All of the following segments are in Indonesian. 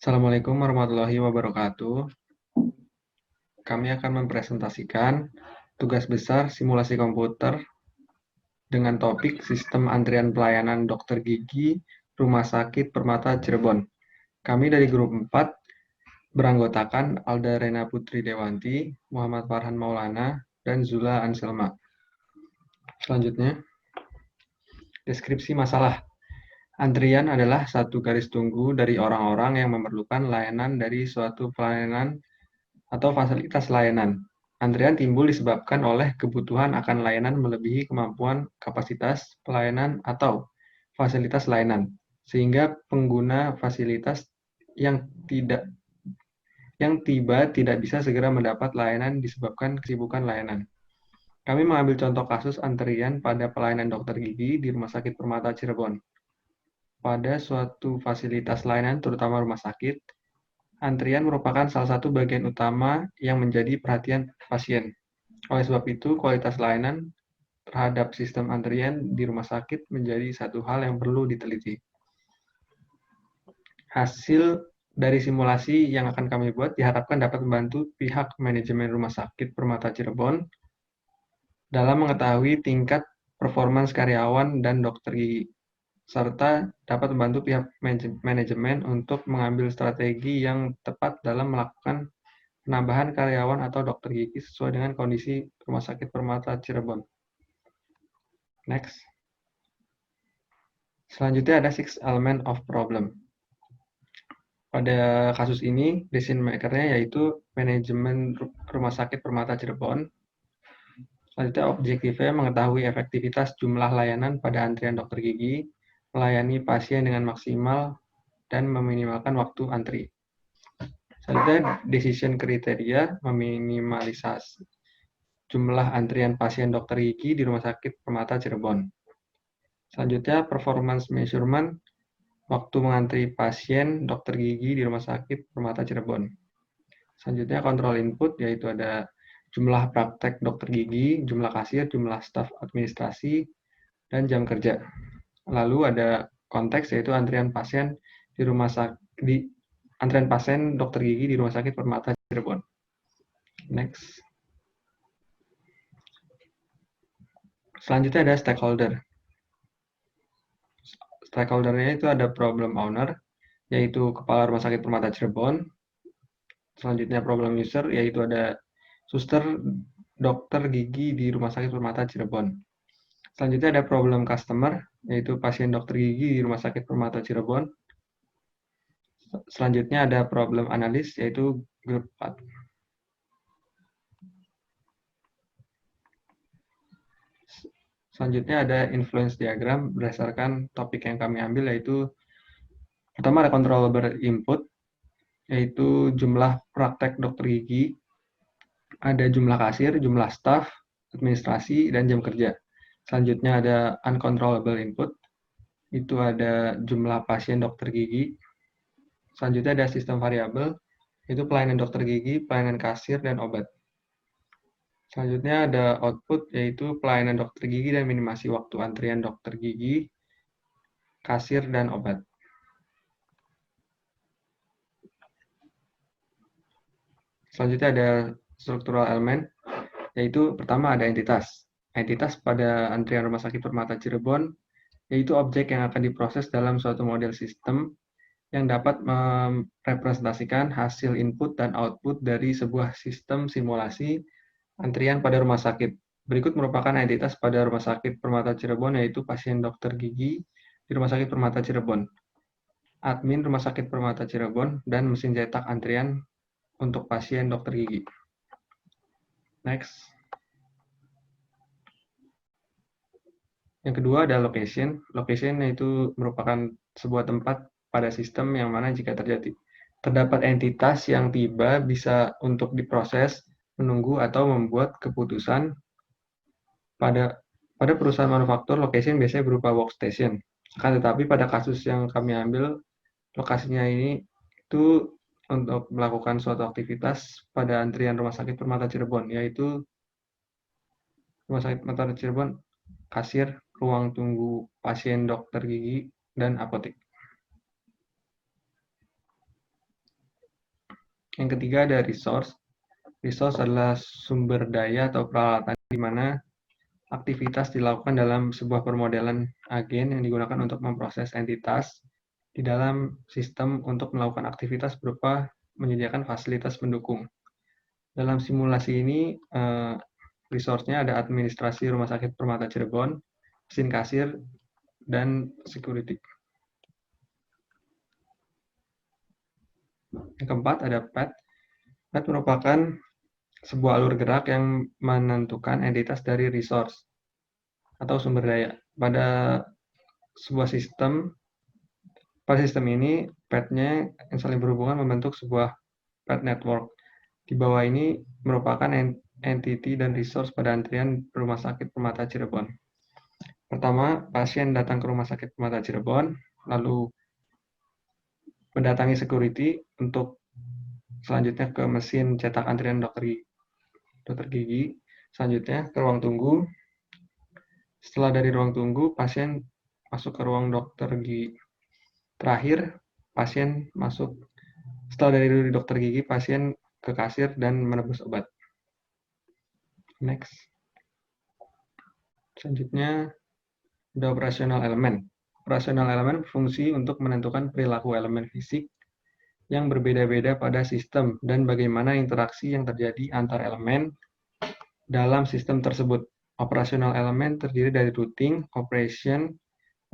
Assalamualaikum warahmatullahi wabarakatuh. Kami akan mempresentasikan tugas besar simulasi komputer dengan topik sistem antrian pelayanan dokter gigi Rumah Sakit Permata Cirebon. Kami dari grup 4 beranggotakan Alda Rena Putri Dewanti, Muhammad Farhan Maulana, dan Zula Anselma. Selanjutnya, deskripsi masalah. Antrian adalah satu garis tunggu dari orang-orang yang memerlukan layanan dari suatu pelayanan atau fasilitas layanan. Antrian timbul disebabkan oleh kebutuhan akan layanan melebihi kemampuan kapasitas pelayanan atau fasilitas layanan, sehingga pengguna fasilitas yang tiba tidak bisa segera mendapat layanan disebabkan kesibukan layanan. Kami mengambil contoh kasus antrian pada pelayanan dokter gigi di Rumah Sakit Permata Cirebon. Pada suatu fasilitas layanan, terutama rumah sakit, antrian merupakan salah satu bagian utama yang menjadi perhatian pasien. Oleh sebab itu, kualitas layanan terhadap sistem antrian di rumah sakit menjadi satu hal yang perlu diteliti. Hasil dari simulasi yang akan kami buat diharapkan dapat membantu pihak manajemen Rumah Sakit Permata Cirebon dalam mengetahui tingkat performans karyawan dan dokter gigi, serta dapat membantu pihak manajemen untuk mengambil strategi yang tepat dalam melakukan penambahan karyawan atau dokter gigi sesuai dengan kondisi Rumah Sakit Permata Cirebon. Next. Selanjutnya ada 6 element of problem. Pada kasus ini, decision maker-nya yaitu manajemen Rumah Sakit Permata Cirebon. Selanjutnya objektifnya mengetahui efektivitas jumlah layanan pada antrian dokter gigi, melayani pasien dengan maksimal, dan meminimalkan waktu antri. Selanjutnya decision kriteria meminimalisasi jumlah antrian pasien dokter gigi di Rumah Sakit Permata Cirebon. Selanjutnya performance measurement, waktu mengantri pasien dokter gigi di Rumah Sakit Permata Cirebon. Selanjutnya kontrol input, yaitu ada jumlah praktek dokter gigi, jumlah kasir, jumlah staf administrasi, dan jam kerja. Lalu ada konteks, yaitu antrian pasien antrian pasien dokter gigi di Rumah Sakit Permata Cirebon. Next. Selanjutnya ada stakeholder. Stakeholder-nya itu ada problem owner, yaitu Kepala Rumah Sakit Permata Cirebon. Selanjutnya problem user, yaitu ada suster dokter gigi di Rumah Sakit Permata Cirebon. Selanjutnya ada problem customer, yaitu pasien dokter gigi di Rumah Sakit Permata Cirebon. Selanjutnya ada problem analis, yaitu grup 4. Selanjutnya ada influence diagram berdasarkan topik yang kami ambil, yaitu pertama ada controllable input, yaitu jumlah praktek dokter gigi, ada jumlah kasir, jumlah staf, administrasi, dan jam kerja. Selanjutnya ada uncontrollable input, itu ada jumlah pasien dokter gigi. Selanjutnya ada sistem variabel, itu pelayanan dokter gigi, pelayanan kasir, dan obat. Selanjutnya ada output, yaitu pelayanan dokter gigi dan minimasi waktu antrian dokter gigi, kasir, dan obat. Selanjutnya ada struktural elemen, yaitu pertama ada entitas. Entitas pada antrian Rumah Sakit Permata Cirebon, yaitu objek yang akan diproses dalam suatu model sistem yang dapat merepresentasikan hasil input dan output dari sebuah sistem simulasi antrian pada rumah sakit. Berikut merupakan entitas pada Rumah Sakit Permata Cirebon, yaitu pasien dokter gigi di Rumah Sakit Permata Cirebon, admin Rumah Sakit Permata Cirebon, dan mesin cetak antrian untuk pasien dokter gigi. Next. Yang kedua ada location. Location yaitu merupakan sebuah tempat pada sistem yang mana jika terdapat entitas yang tiba bisa untuk diproses, menunggu, atau membuat keputusan. Pada perusahaan manufaktur, location biasanya berupa workstation. Akan tetapi pada kasus yang kami ambil, lokasinya ini itu untuk melakukan suatu aktivitas pada antrian Rumah Sakit Permata Cirebon, yaitu Rumah Sakit Permata Cirebon, kasir, ruang tunggu pasien dokter gigi, dan apotek. Yang ketiga ada resource. Resource adalah sumber daya atau peralatan di mana aktivitas dilakukan dalam sebuah permodelan agen yang digunakan untuk memproses entitas di dalam sistem untuk melakukan aktivitas berupa menyediakan fasilitas pendukung. Dalam simulasi ini, resource-nya ada administrasi Rumah Sakit Permata Cirebon, mesin kasir, dan security. Yang keempat ada PET. PET merupakan sebuah alur gerak yang menentukan entitas dari resource atau sumber daya. Pada sistem ini, PET-nya yang saling berhubungan membentuk sebuah PET network. Di bawah ini merupakan entity dan resource pada antrian Rumah Sakit Permata Cirebon. Pertama, pasien datang ke Rumah Sakit Permata Cirebon, lalu mendatangi security untuk selanjutnya ke mesin cetak antrian dokter gigi, selanjutnya ke ruang tunggu. Setelah dari ruang tunggu, pasien masuk ke ruang dokter gigi. Terakhir, pasien masuk setelah dari dokter gigi, pasien ke kasir dan menebus obat. Next. Selanjutnya, ada operasional elemen. Operasional elemen berfungsi untuk menentukan perilaku elemen fisik yang berbeda-beda pada sistem dan bagaimana interaksi yang terjadi antar elemen dalam sistem tersebut. Operasional elemen terdiri dari routing, operation,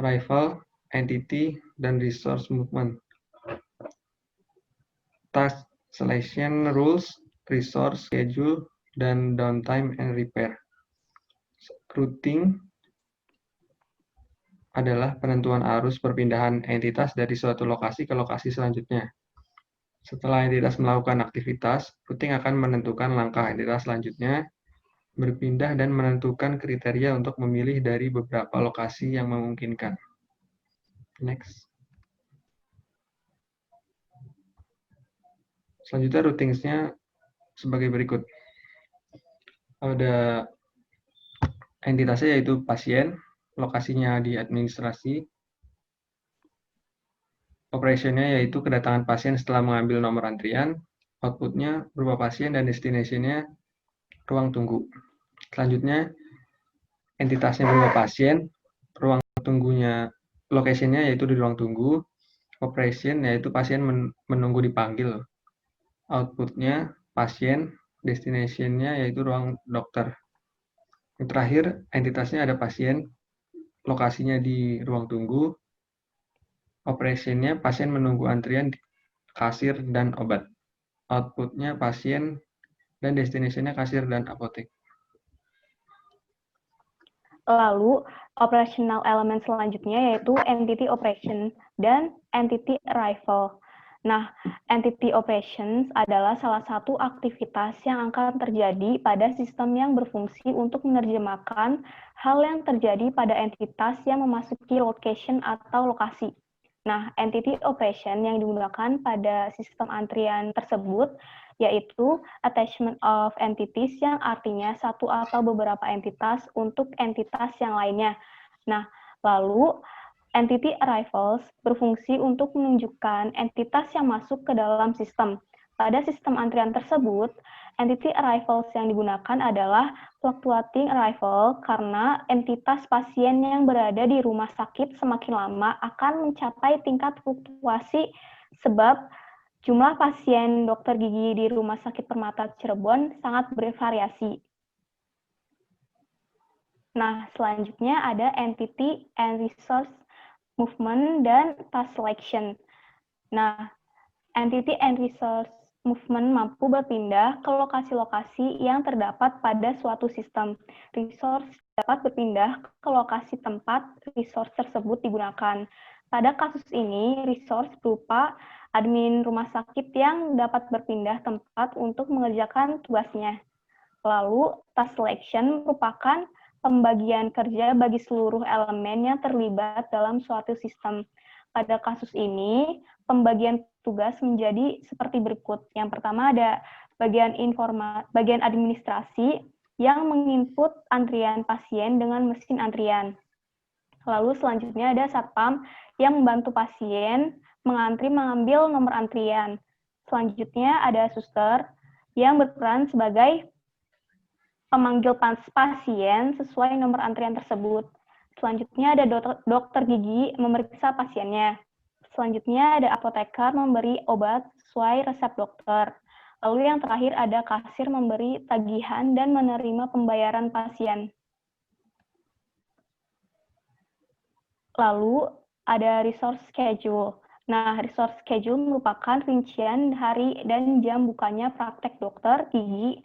arrival, entity, dan resource movement. Task selection rules, resource schedule, dan downtime and repair. Routing adalah penentuan arus perpindahan entitas dari suatu lokasi ke lokasi selanjutnya. Setelah entitas melakukan aktivitas, routing akan menentukan langkah entitas selanjutnya, berpindah dan menentukan kriteria untuk memilih dari beberapa lokasi yang memungkinkan. Next. Selanjutnya routingsnya sebagai berikut. Ada entitasnya yaitu pasien, lokasinya di administrasi, operationnya yaitu kedatangan pasien setelah mengambil nomor antrian, outputnya berupa pasien dan destination-nya ruang tunggu. Selanjutnya entitasnya berupa pasien, ruang tunggunya, location-nya yaitu di ruang tunggu, operation yaitu pasien menunggu dipanggil, outputnya pasien, destination-nya yaitu ruang dokter. Yang terakhir, entitasnya ada pasien, lokasinya di ruang tunggu, operation-nya pasien menunggu antrian kasir dan obat. Outputnya pasien dan destination-nya kasir dan apotek. Lalu, operational element selanjutnya yaitu entity operation dan entity arrival. Nah, entity operations adalah salah satu aktivitas yang akan terjadi pada sistem yang berfungsi untuk menerjemahkan hal yang terjadi pada entitas yang memasuki location atau lokasi. Nah, entity operation yang digunakan pada sistem antrian tersebut yaitu attachment of entities yang artinya satu atau beberapa entitas untuk entitas yang lainnya. Nah, lalu entity arrivals berfungsi untuk menunjukkan entitas yang masuk ke dalam sistem. Pada sistem antrian tersebut, entity arrivals yang digunakan adalah fluctuating arrival karena entitas pasien yang berada di rumah sakit semakin lama akan mencapai tingkat fluktuasi sebab jumlah pasien dokter gigi di Rumah Sakit Permata Cirebon sangat bervariasi. Nah, selanjutnya ada entity and resource movement dan task selection. Nah, entity and resource movement mampu berpindah ke lokasi-lokasi yang terdapat pada suatu sistem. Resource dapat berpindah ke lokasi tempat resource tersebut digunakan. Pada kasus ini, resource berupa admin rumah sakit yang dapat berpindah tempat untuk mengerjakan tugasnya. Lalu, task selection merupakan pembagian kerja bagi seluruh elemen yang terlibat dalam suatu sistem. Pada kasus ini, pembagian tugas menjadi seperti berikut. Yang pertama ada bagian administrasi yang menginput antrian pasien dengan mesin antrian. Lalu selanjutnya ada satpam yang membantu pasien mengantri mengambil nomor antrian. Selanjutnya ada suster yang berperan sebagai pemanggil pasien sesuai nomor antrian tersebut. Selanjutnya ada dokter gigi memeriksa pasiennya. Selanjutnya ada apoteker memberi obat sesuai resep dokter. Lalu yang terakhir ada kasir memberi tagihan dan menerima pembayaran pasien. Lalu ada resource schedule. Nah, resource schedule merupakan rincian hari dan jam bukanya praktek dokter gigi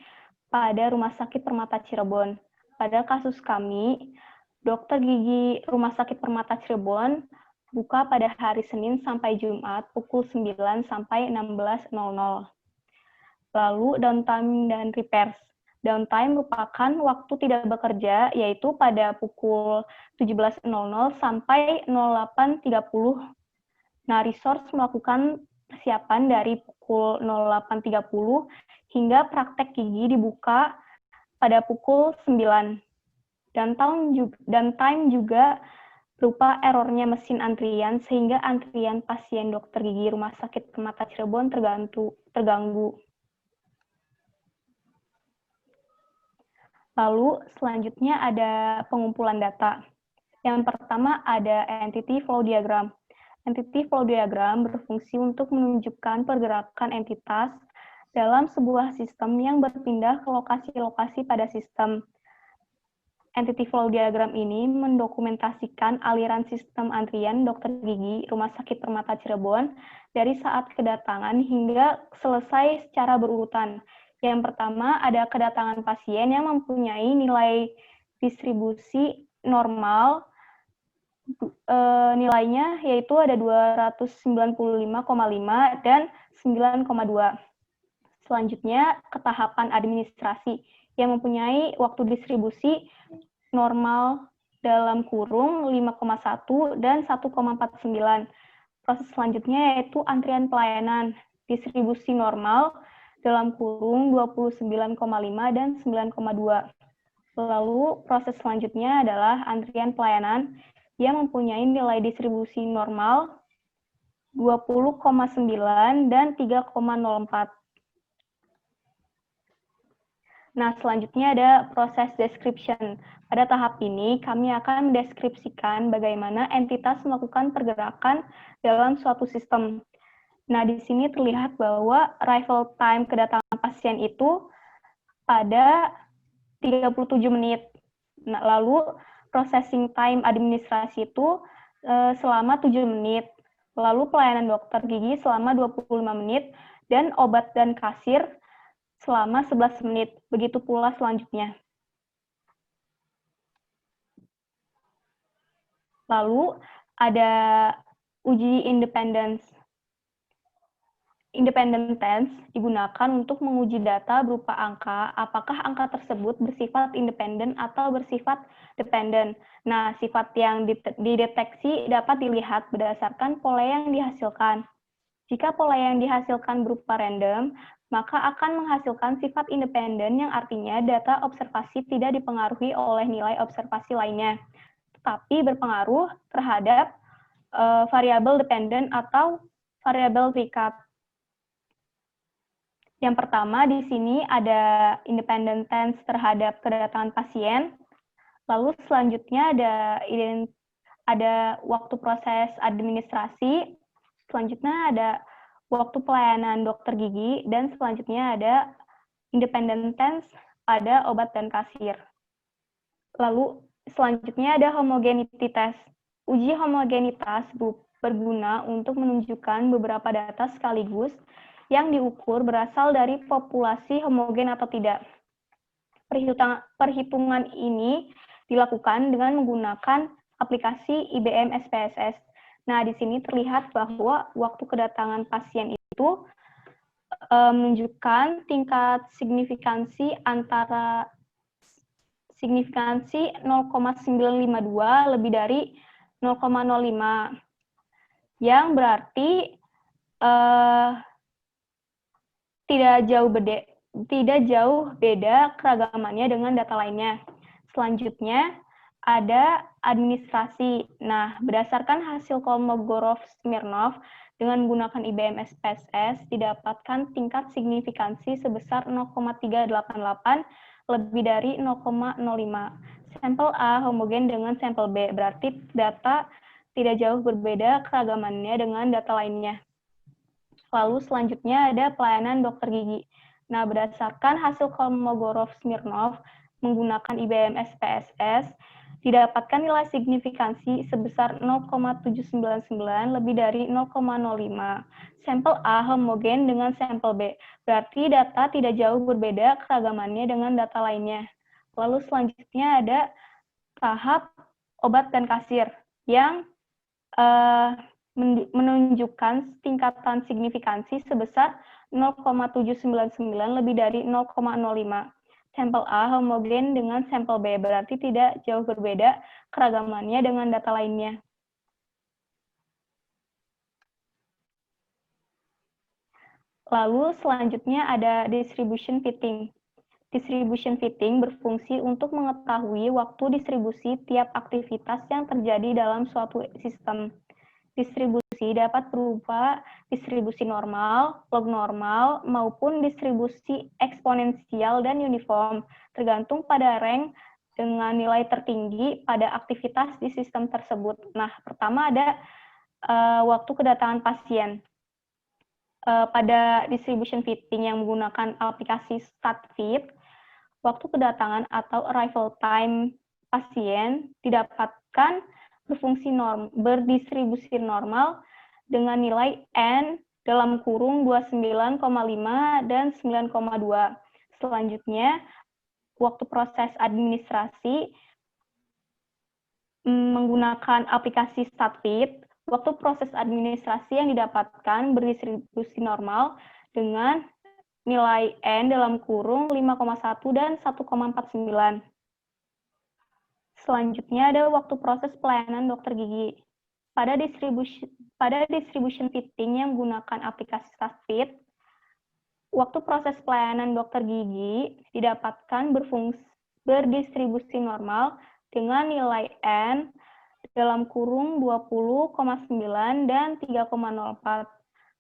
pada Rumah Sakit Permata Cirebon. Pada kasus kami, dokter gigi Rumah Sakit Permata Cirebon buka pada hari Senin sampai Jumat pukul 9 sampai 16.00. Lalu downtime dan repairs. Downtime merupakan waktu tidak bekerja, yaitu pada pukul 17.00 sampai 08.30. Nah, resource melakukan persiapan dari pukul 08.30 hingga praktek gigi dibuka pada pukul 9. Dan time juga berupa errornya mesin antrian, sehingga antrian pasien dokter gigi Rumah Sakit Permata Cirebon terganggu. Lalu selanjutnya ada pengumpulan data. Yang pertama ada entity flow diagram. Entity flow diagram berfungsi untuk menunjukkan pergerakan entitas dalam sebuah sistem yang berpindah ke lokasi-lokasi pada sistem. Entity flow diagram ini mendokumentasikan aliran sistem antrian dokter gigi Rumah Sakit Permata Cirebon dari saat kedatangan hingga selesai secara berurutan. Yang pertama ada kedatangan pasien yang mempunyai nilai distribusi normal, nilainya yaitu ada 295,5 dan 9,2. Selanjutnya ke tahapan administrasi yang mempunyai waktu distribusi normal dalam kurung 5,1 dan 1,49. Proses selanjutnya yaitu antrian pelayanan, distribusi normal dalam kurung 29,5 dan 9,2. Lalu proses selanjutnya adalah antrian pelayanan yang mempunyai nilai distribusi normal 20,9 dan 3,04. Nah, selanjutnya ada proses description. Pada tahap ini, kami akan mendeskripsikan bagaimana entitas melakukan pergerakan dalam suatu sistem. Nah, di sini terlihat bahwa arrival time kedatangan pasien itu pada 37 menit. Nah, lalu processing time administrasi itu selama 7 menit. Lalu pelayanan dokter gigi selama 25 menit dan obat dan kasir selama 11 menit. Begitu pula selanjutnya. Lalu ada uji independence. Independent tense digunakan untuk menguji data berupa angka, apakah angka tersebut bersifat independen atau bersifat dependen. Nah, sifat yang dideteksi dapat dilihat berdasarkan pola yang dihasilkan. Jika pola yang dihasilkan berupa random, maka akan menghasilkan sifat independen yang artinya data observasi tidak dipengaruhi oleh nilai observasi lainnya, tetapi berpengaruh terhadap variabel dependen atau variabel recap. Yang pertama di sini ada independent tense terhadap kedatangan pasien. Lalu selanjutnya ada waktu proses administrasi. Selanjutnya ada waktu pelayanan dokter gigi dan selanjutnya ada independent tense pada obat dan kasir. Lalu selanjutnya ada homogeneity test. Uji homogenitas berguna untuk menunjukkan beberapa data sekaligus yang diukur berasal dari populasi homogen atau tidak. Perhitungan ini dilakukan dengan menggunakan aplikasi IBM SPSS. Nah, di sini terlihat bahwa waktu kedatangan pasien itu menunjukkan tingkat signifikansi antara signifikansi 0,952 lebih dari 0,05, yang berarti tidak jauh beda keragamannya dengan data lainnya. Selanjutnya ada administrasi. Nah, berdasarkan hasil Kolmogorov-Smirnov Dengan menggunakan IBM SPSS, didapatkan tingkat signifikansi sebesar 0,388 lebih dari 0,05. Sampel A homogen dengan sampel B, berarti data tidak jauh berbeda keragamannya dengan data lainnya. Lalu selanjutnya ada pelayanan dokter gigi. Nah, berdasarkan hasil Kolmogorov-Smirnov menggunakan IBM SPSS, didapatkan nilai signifikansi sebesar 0,799 lebih dari 0,05. Sampel A homogen dengan sampel B, berarti data tidak jauh berbeda keragamannya dengan data lainnya. Lalu selanjutnya ada tahap obat dan kasir yang menunjukkan tingkatan signifikansi sebesar 0,799 lebih dari 0,05. Sampel A homogen dengan sampel B, berarti tidak jauh berbeda keragamannya dengan data lainnya. Lalu selanjutnya ada distribution fitting. Distribution fitting berfungsi untuk mengetahui waktu distribusi tiap aktivitas yang terjadi dalam suatu sistem. Distribusi dapat berupa distribusi normal, log normal, maupun distribusi eksponensial dan uniform, tergantung pada rank dengan nilai tertinggi pada aktivitas di sistem tersebut. Nah, pertama ada waktu kedatangan pasien. Pada distribution fitting yang menggunakan aplikasi StatFit, waktu kedatangan atau arrival time pasien didapatkan berdistribusi normal dengan nilai N dalam kurung 29,5 dan 9,2. Selanjutnya, waktu proses administrasi menggunakan aplikasi StatFit, waktu proses administrasi yang didapatkan berdistribusi normal dengan nilai N dalam kurung 5,1 dan 1,49. Selanjutnya ada waktu proses pelayanan dokter gigi. Pada distribution fitting yang menggunakan aplikasi StatFit, waktu proses pelayanan dokter gigi didapatkan berdistribusi normal dengan nilai N dalam kurung 20,9 dan 3,04.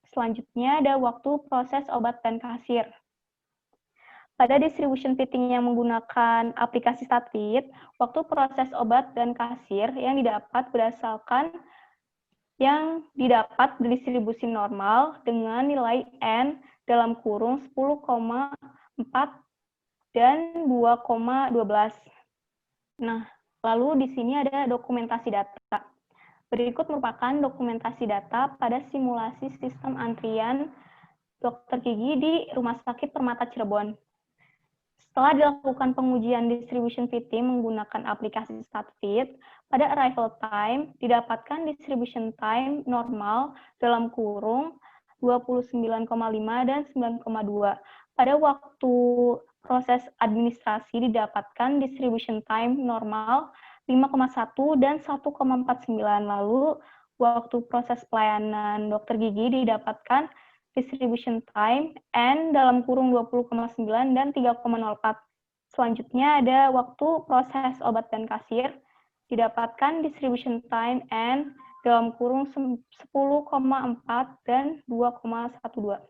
Selanjutnya ada waktu proses obat dan kasir. Pada distribution fitting yang menggunakan aplikasi StatFit, waktu proses obat dan kasir yang didapat berdistribusi normal dengan nilai N dalam kurung 10,4 dan 2,12. Nah, lalu di sini ada dokumentasi data. Berikut merupakan dokumentasi data pada simulasi sistem antrian dokter gigi di Rumah Sakit Permata Cirebon. Setelah dilakukan pengujian distribution fitting menggunakan aplikasi StatFit, pada arrival time didapatkan distribution time normal dalam kurung 29,5 dan 9,2. Pada waktu proses administrasi didapatkan distribution time normal 5,1 dan 1,49. Lalu waktu proses pelayanan dokter gigi didapatkan distribution time N dalam kurung 20,9 dan 3,04. Selanjutnya ada waktu proses obat dan kasir, didapatkan distribution time N dalam kurung 10,4 dan 2,12.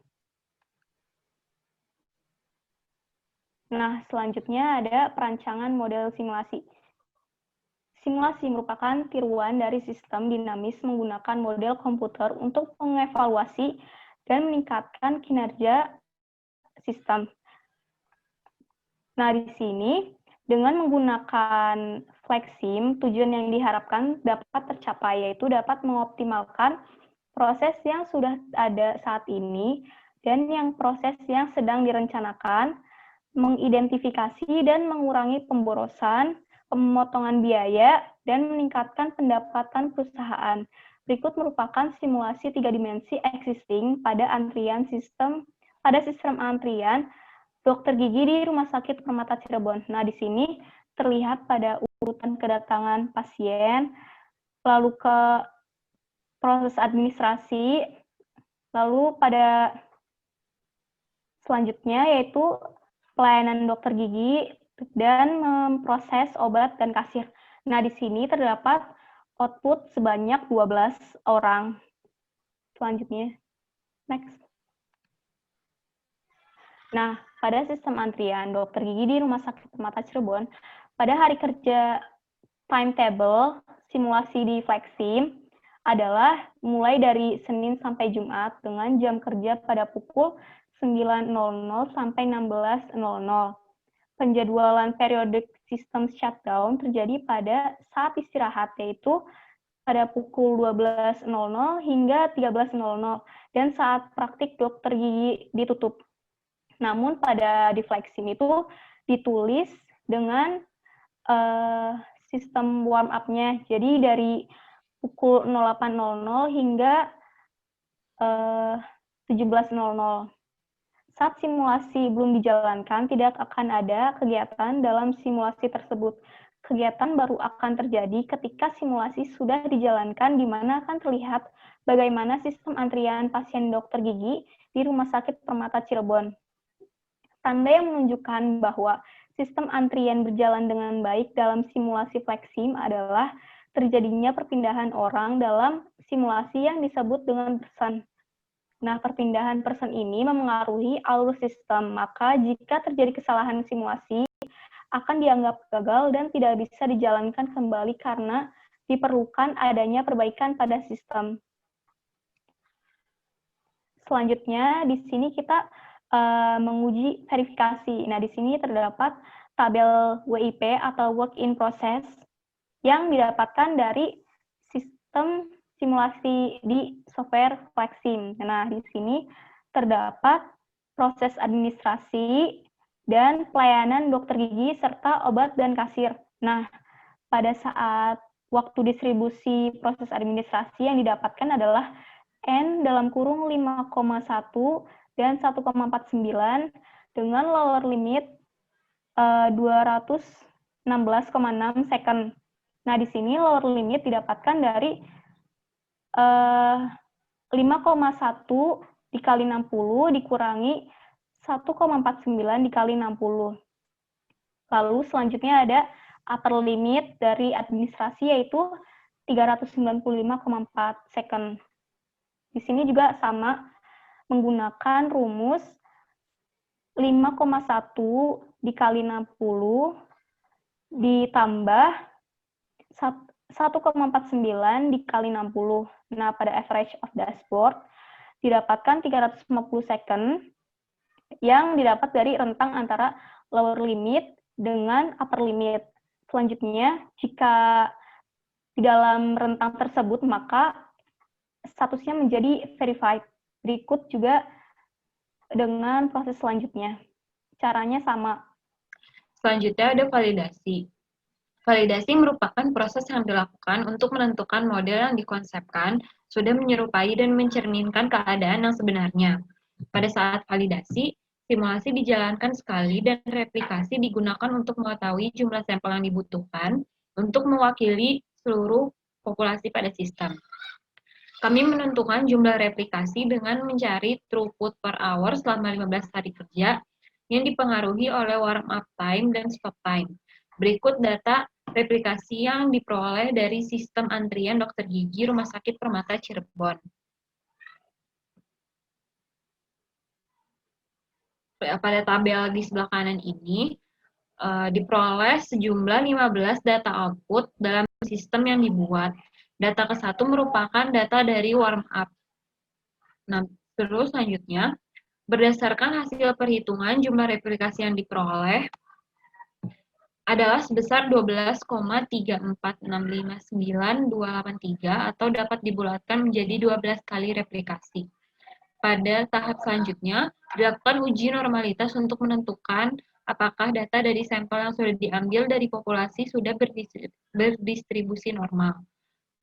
Nah, selanjutnya ada perancangan model simulasi. Simulasi merupakan tiruan dari sistem dinamis menggunakan model komputer untuk mengevaluasi dan meningkatkan kinerja sistem. Nah, di sini dengan menggunakan FlexSim, tujuan yang diharapkan dapat tercapai, yaitu dapat mengoptimalkan proses yang sudah ada saat ini dan proses yang sedang direncanakan, mengidentifikasi dan mengurangi pemborosan, pemotongan biaya, dan meningkatkan pendapatan perusahaan. Berikut merupakan simulasi 3 dimensi existing pada sistem antrian dokter gigi di Rumah Sakit Permata Cirebon. Nah, di sini terlihat pada urutan kedatangan pasien, lalu ke proses administrasi, lalu pada selanjutnya yaitu pelayanan dokter gigi dan memproses obat dan kasir. Nah, di sini terdapat output sebanyak 12 orang. selanjutnya. Next. Nah, pada sistem antrian dokter gigi di Rumah Sakit Permata Cirebon, pada hari kerja timetable simulasi di Flexim adalah mulai dari Senin sampai Jumat dengan jam kerja pada pukul 9.00 sampai 16.00. Penjadwalan periodic system shutdown terjadi pada saat istirahat, yaitu pada pukul 12.00 hingga 13.00 dan saat praktik dokter gigi ditutup. Namun pada di Flexim itu ditulis dengan sistem warm up-nya. Jadi dari pukul 08.00 hingga 17.00. Saat simulasi belum dijalankan, tidak akan ada kegiatan dalam simulasi tersebut. Kegiatan baru akan terjadi ketika simulasi sudah dijalankan, di mana akan terlihat bagaimana sistem antrian pasien dokter gigi di Rumah Sakit Permata Cirebon. Tanda yang menunjukkan bahwa sistem antrian berjalan dengan baik dalam simulasi Flexim adalah terjadinya perpindahan orang dalam simulasi yang disebut dengan person. Nah, perpindahan person ini memengaruhi alur sistem, maka jika terjadi kesalahan simulasi, akan dianggap gagal dan tidak bisa dijalankan kembali karena diperlukan adanya perbaikan pada sistem. Selanjutnya, di sini kita menguji verifikasi. Nah, di sini terdapat tabel WIP atau work in process yang didapatkan dari sistem simulasi di software Flexim. Nah, di sini terdapat proses administrasi dan pelayanan dokter gigi serta obat dan kasir. Nah, pada saat waktu distribusi proses administrasi yang didapatkan adalah N dalam kurung 5,1 dan 1,49 dengan lower limit 216,6 second. Nah, di sini lower limit didapatkan dari 5,1 dikali 60 dikurangi 1,49 dikali 60. Lalu selanjutnya ada upper limit dari administrasi yaitu 395,4 second. Di sini juga sama menggunakan rumus 5,1 dikali 60 ditambah 1,49 dikali 60. Nah, pada average of dashboard didapatkan 350 second yang didapat dari rentang antara lower limit dengan upper limit. Selanjutnya, jika di dalam rentang tersebut, maka statusnya menjadi verified. Berikut juga dengan proses selanjutnya. Caranya sama. Selanjutnya ada validasi. Validasi merupakan proses yang dilakukan untuk menentukan model yang dikonsepkan sudah menyerupai dan mencerminkan keadaan yang sebenarnya. Pada saat validasi, simulasi dijalankan sekali dan replikasi digunakan untuk mengetahui jumlah sampel yang dibutuhkan untuk mewakili seluruh populasi pada sistem. Kami menentukan jumlah replikasi dengan mencari throughput per hour selama 15 hari kerja yang dipengaruhi oleh warm up time dan stop time. Berikut data replikasi yang diperoleh dari sistem antrian dokter gigi Rumah Sakit Permata Cirebon. Pada tabel di sebelah kanan ini, diperoleh sejumlah 15 data output dalam sistem yang dibuat. Data ke-1 merupakan data dari warm up. Nah, terus selanjutnya, berdasarkan hasil perhitungan jumlah replikasi yang diperoleh adalah sebesar 12,34659,283 atau dapat dibulatkan menjadi 12 kali replikasi. Pada tahap selanjutnya, dilakukan uji normalitas untuk menentukan apakah data dari sampel yang sudah diambil dari populasi sudah berdistribusi normal.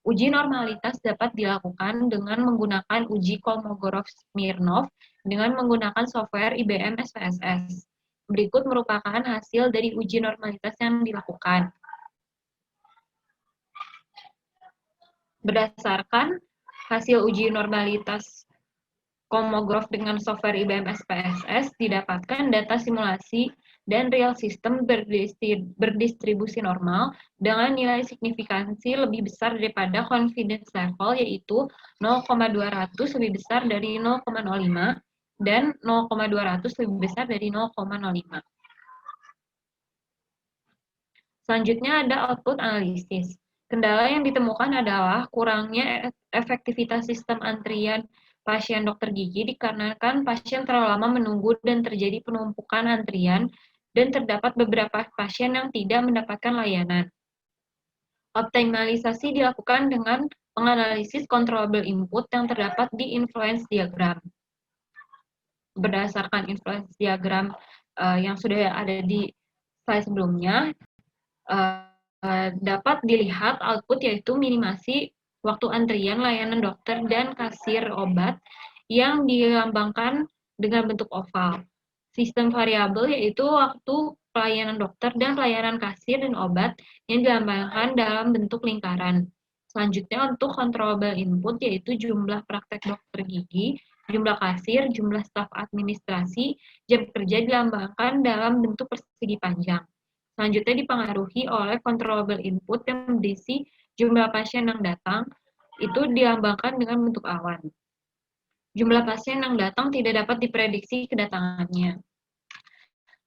Uji normalitas dapat dilakukan dengan menggunakan uji Kolmogorov-Smirnov dengan menggunakan software IBM SPSS. Berikut merupakan hasil dari uji normalitas yang dilakukan. Berdasarkan hasil uji normalitas Kolmogorov dengan software IBM SPSS, didapatkan data simulasi dan real system berdistribusi normal dengan nilai signifikansi lebih besar daripada confidence level, yaitu 0,200 lebih besar dari 0,05 dan 0,200 lebih besar dari 0,05. Selanjutnya ada output analisis. Kendala yang ditemukan adalah kurangnya efektivitas sistem antrian pasien dokter gigi dikarenakan pasien terlalu lama menunggu dan terjadi penumpukan antrian dan terdapat beberapa pasien yang tidak mendapatkan layanan. Optimalisasi dilakukan dengan menganalisis controllable input yang terdapat di influence diagram. Berdasarkan influence diagram yang sudah ada di slide sebelumnya, dapat dilihat output yaitu minimasi waktu antrian layanan dokter dan kasir obat yang dilambangkan dengan bentuk oval. Sistem variabel yaitu waktu pelayanan dokter dan pelayanan kasir dan obat yang dilambangkan dalam bentuk lingkaran. Selanjutnya untuk controllable input yaitu jumlah praktek dokter gigi, jumlah kasir, jumlah staf administrasi, jam kerja dilambangkan dalam bentuk persegi panjang. Selanjutnya dipengaruhi oleh controllable input yang berisi jumlah pasien yang datang, itu dilambangkan dengan bentuk awan. Jumlah pasien yang datang tidak dapat diprediksi kedatangannya.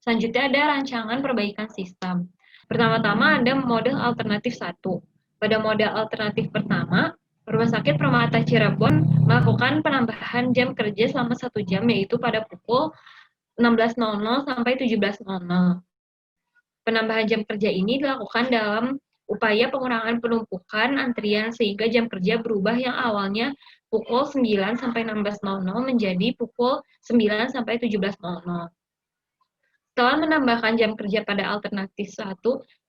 Selanjutnya ada rancangan perbaikan sistem. Pertama-tama ada model alternatif 1. Pada model alternatif pertama, Rumah Sakit Permata Cirebon melakukan penambahan jam kerja selama 1 jam, yaitu pada pukul 16.00 sampai 17.00. Penambahan jam kerja ini dilakukan dalam upaya pengurangan penumpukan antrian sehingga jam kerja berubah yang awalnya pukul 9 sampai 16.00 menjadi pukul 9 sampai 17.00. Setelah menambahkan jam kerja pada alternatif 1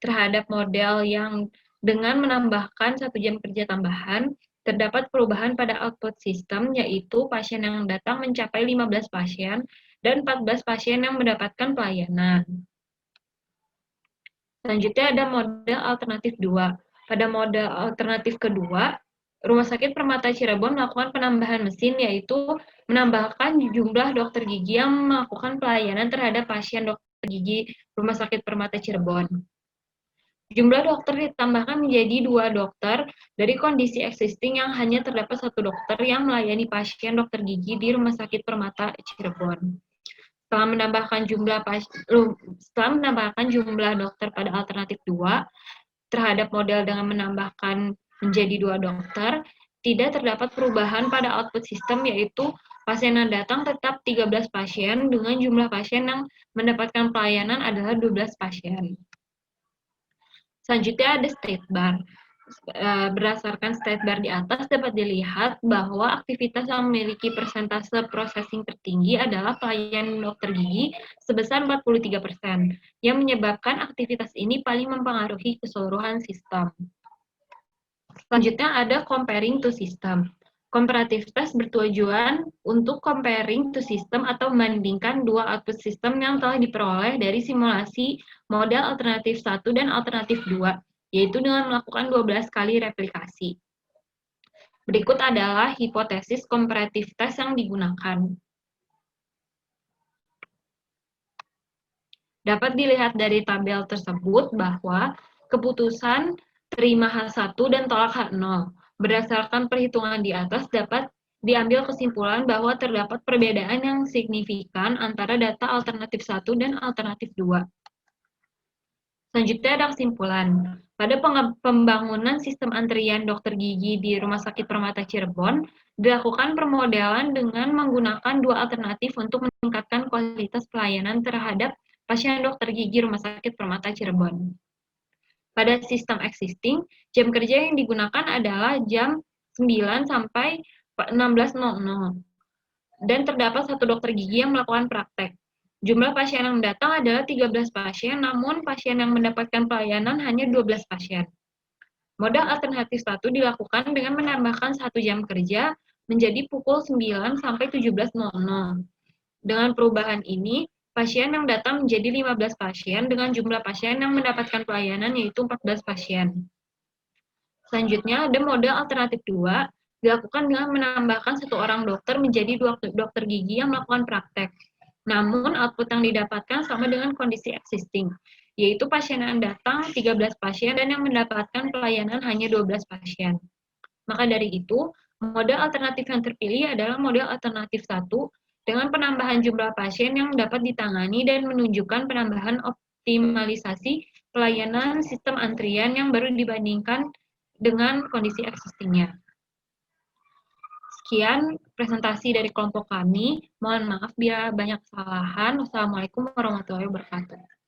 terhadap model yang dengan menambahkan 1 jam kerja tambahan, terdapat perubahan pada output sistem, yaitu pasien yang datang mencapai 15 pasien dan 14 pasien yang mendapatkan pelayanan. Selanjutnya ada model alternatif 2. Pada model alternatif kedua, Rumah Sakit Permata Cirebon melakukan penambahan mesin, yaitu menambahkan jumlah dokter gigi yang melakukan pelayanan terhadap pasien dokter gigi Rumah Sakit Permata Cirebon. Jumlah dokter ditambahkan menjadi 2 dokter dari kondisi existing yang hanya terdapat 1 dokter yang melayani pasien dokter gigi di Rumah Sakit Permata Cirebon. Setelah menambahkan jumlah dokter pada alternatif 2 terhadap model dengan menambahkan menjadi 2 dokter, tidak terdapat perubahan pada output sistem, yaitu pasien yang datang tetap 13 pasien dengan jumlah pasien yang mendapatkan pelayanan adalah 12 pasien. Selanjutnya ada state bar. Berdasarkan state bar di atas dapat dilihat bahwa aktivitas yang memiliki persentase processing tertinggi adalah pelayanan dokter gigi sebesar 43%, yang menyebabkan aktivitas ini paling mempengaruhi keseluruhan sistem. Selanjutnya ada comparing to system. Comparative test bertujuan untuk comparing to system atau membandingkan 2 output system yang telah diperoleh dari simulasi model alternatif 1 dan alternatif 2, yaitu dengan melakukan 12 kali replikasi. Berikut adalah hipotesis comparative test yang digunakan. Dapat dilihat dari tabel tersebut bahwa keputusan terima H1 dan tolak H0. Berdasarkan perhitungan di atas dapat diambil kesimpulan bahwa terdapat perbedaan yang signifikan antara data alternatif 1 dan alternatif 2. Selanjutnya ada kesimpulan. Pada pembangunan sistem antrian dokter gigi di Rumah Sakit Permata Cirebon, dilakukan permodelan dengan menggunakan 2 alternatif untuk meningkatkan kualitas pelayanan terhadap pasien dokter gigi Rumah Sakit Permata Cirebon. Pada sistem existing, jam kerja yang digunakan adalah jam 9 sampai 16.00. Dan terdapat 1 dokter gigi yang melakukan praktek. Jumlah pasien yang datang adalah 13 pasien, namun pasien yang mendapatkan pelayanan hanya 12 pasien. Model alternatif 1 dilakukan dengan menambahkan 1 jam kerja menjadi pukul 9 sampai 17.00. Dengan perubahan ini, pasien yang datang menjadi 15 pasien dengan jumlah pasien yang mendapatkan pelayanan yaitu 14 pasien. Selanjutnya ada model alternatif 2 dilakukan dengan menambahkan 1 orang dokter menjadi 2 dokter gigi yang melakukan praktek. Namun, output yang didapatkan sama dengan kondisi existing, yaitu pasien yang datang 13 pasien dan yang mendapatkan pelayanan hanya 12 pasien. Maka dari itu, model alternatif yang terpilih adalah model alternatif 1 dengan penambahan jumlah pasien yang dapat ditangani dan menunjukkan penambahan optimalisasi pelayanan sistem antrian yang baru dibandingkan dengan kondisi existing-nya. Sekian presentasi dari kelompok kami. Mohon maaf bila banyak kesalahan. Wassalamualaikum warahmatullahi wabarakatuh.